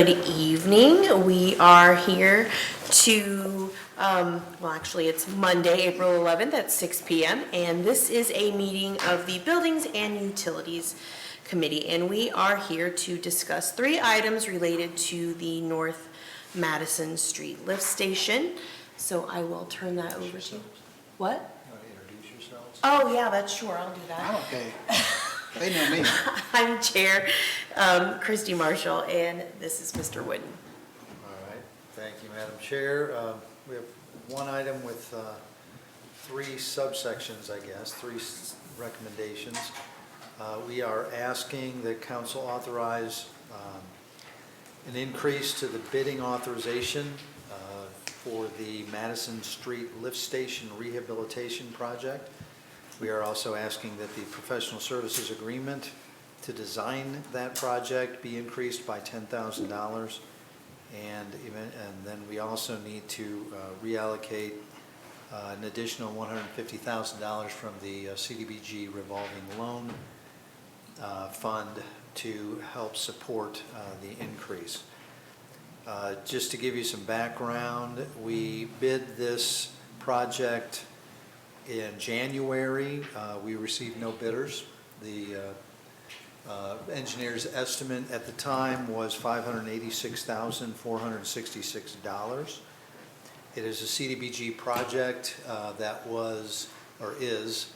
Good evening. We are here to, well, actually, it's Monday, April 11th at 6 p.m., and this is a meeting of the Buildings and Utilities Committee, and we are here to discuss 3 items related to the North Madison Street lift station. So I will turn that over to you. What? You want to introduce yourselves? Oh, yeah, that's sure. I'll do that. Okay. They know me. I'm Chair Christy Marshall, and this is Mr. Wooden. All right. Thank you, Madam Chair. We have one item with 3 subsections, I guess, 3 recommendations. We are asking that council authorize an increase to the bidding authorization for the Madison Street Lift Station Rehabilitation Project. We are also asking that the professional services agreement to design that project be increased by $10,000. And then we also need to reallocate an additional $150,000 from the CDBG revolving loan fund to help support the increase. Just to give you some background, we bid this project in January. We received no bidders. The engineer's estimate at the time was $586,466. It is a CDBG project that was, or is,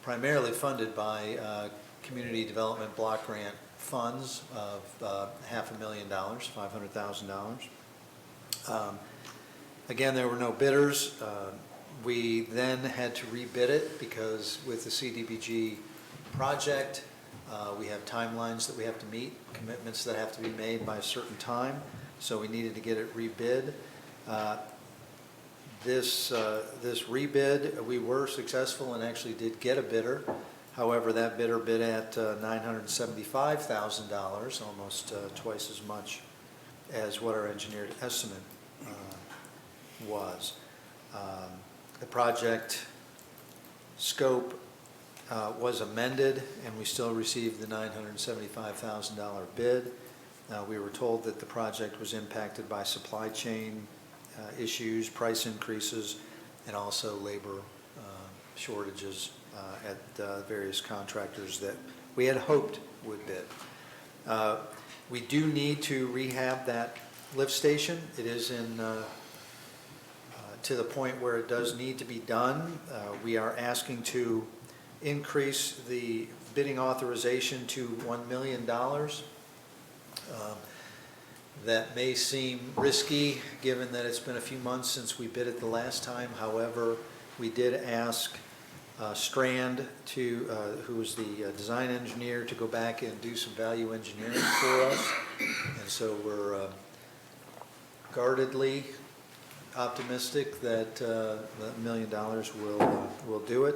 primarily funded by Community Development Block Grant funds of $500,000, $500,000. Again, there were no bidders. We then had to rebid it because with the CDBG project, we have timelines that we have to meet, commitments that have to be made by a certain time, so we needed to get it rebid. This rebid, we were successful and actually did get a bidder. However, that bidder bid at $975,000, almost twice as much as what our engineered estimate was. The project scope was amended, and we still received the $975,000 bid. We were told that the project was impacted by supply chain issues, price increases, and also labor shortages at various contractors that we had hoped would bid. We do need to rehab that lift station. It is in to the point where it does need to be done. We are asking to increase the bidding authorization to $1 million. That may seem risky given that it's been a few months since we bid it the last time. However, we did ask Strand, who is the design engineer, to go back and do some value engineering for us. And so we're guardedly optimistic that $1 million will do it.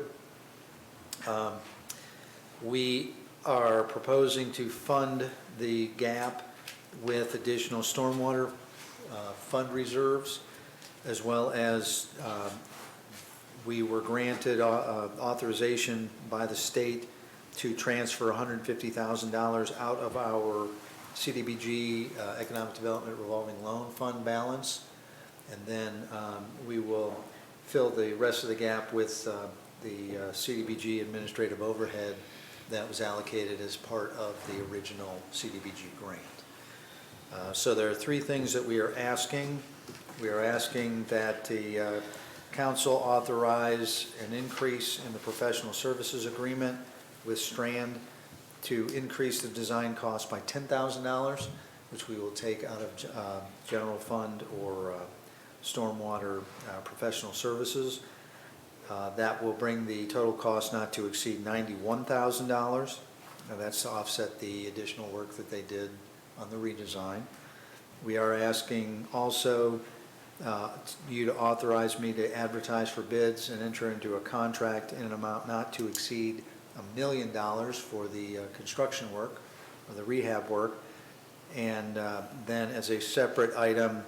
We are proposing to fund the gap with additional stormwater fund reserves, as well as we were granted authorization by the state to transfer $150,000 out of our CDBG Economic Development Revolving Loan Fund balance. And then we will fill the rest of the gap with the CDBG administrative overhead that was allocated as part of the original CDBG grant. So there are 3 things that we are asking. We are asking that the council authorize an increase in the professional services agreement with Strand to increase the design cost by $10,000, which we will take out of general fund or stormwater professional services. That will bring the total cost not to exceed $91,000. That's to offset the additional work that they did on the redesign. We are asking also you to authorize me to advertise for bids and enter into a contract in an amount not to exceed $1 million for the construction work or the rehab work, and then as a separate item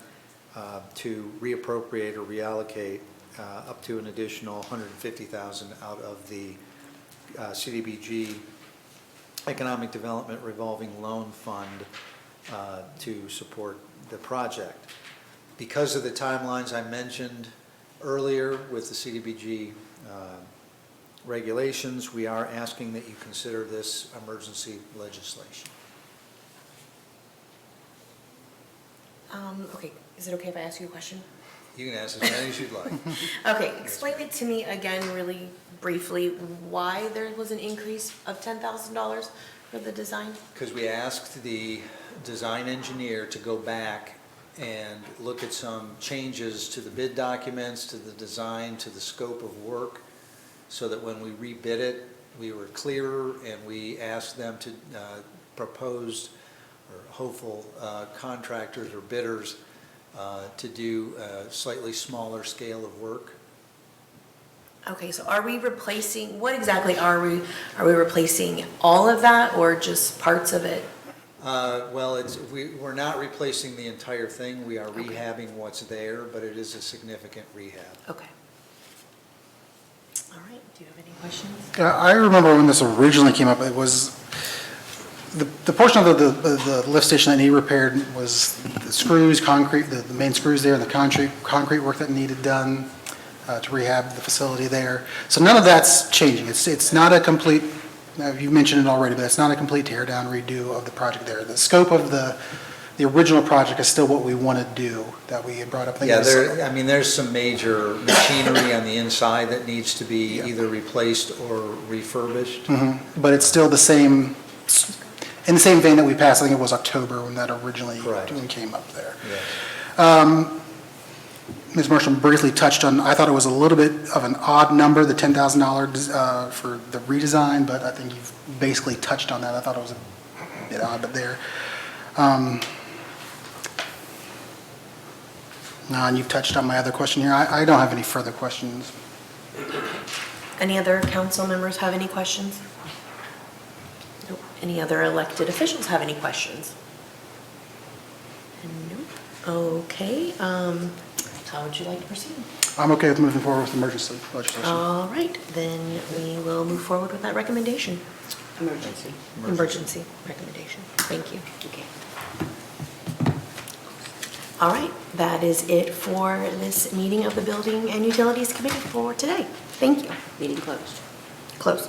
to reappropriate or reallocate up to an additional $150,000 out of the CDBG Economic Development Revolving Loan Fund to support the project. Because of the timelines I mentioned earlier with the CDBG regulations, we are asking that you consider this emergency legislation. Okay, is it okay if I ask you a question? You can ask as many as you'd like. Okay, explain it to me again really briefly, why there was an increase of $10,000 for the design? Because we asked the design engineer to go back and look at some changes to the bid documents, to the design, to the scope of work, so that when we rebid it, we were clearer, and we asked them to propose or hopeful contractors or bidders to do a slightly smaller scale of work. Okay, so are we replacing, what exactly are we replacing all of that or just parts of it? Well, we're not replacing the entire thing. We are rehabbing what's there, but it is a significant rehab. Okay. All right, do you have any questions? Yeah, I remember when this originally came up, it was, the portion of the lift station that needed repaired was the screws, concrete, the main screws there, and the concrete work that needed done to rehab the facility there. So none of that's changing. It's not a complete, you mentioned it already, but it's not a complete tear down, redo of the project there. The scope of the original project is still what we want to do, that we had brought up. Yeah, there's some major machinery on the inside that needs to be either replaced or refurbished. But it's still the same, in the same vein that we passed, I think it was October when that originally Correct. came up there. Yes. Ms. Marshall briefly touched on, I thought it was a little bit of an odd number, the $10,000 for the redesign, but I think you've basically touched on that. I thought it was a bit odd, but there. And you've touched on my other question here. I don't have any further questions. Any other council members have any questions? Nope. Any other elected officials have any questions? Nope. Okay, how would you like to proceed? I'm okay with moving forward with emergency legislation. All right, then we will move forward with that recommendation. Emergency recommendation. Thank you. Okay. All right, that is it for this meeting of the Building and Utilities Committee for today. Thank you. Meeting closed. Close.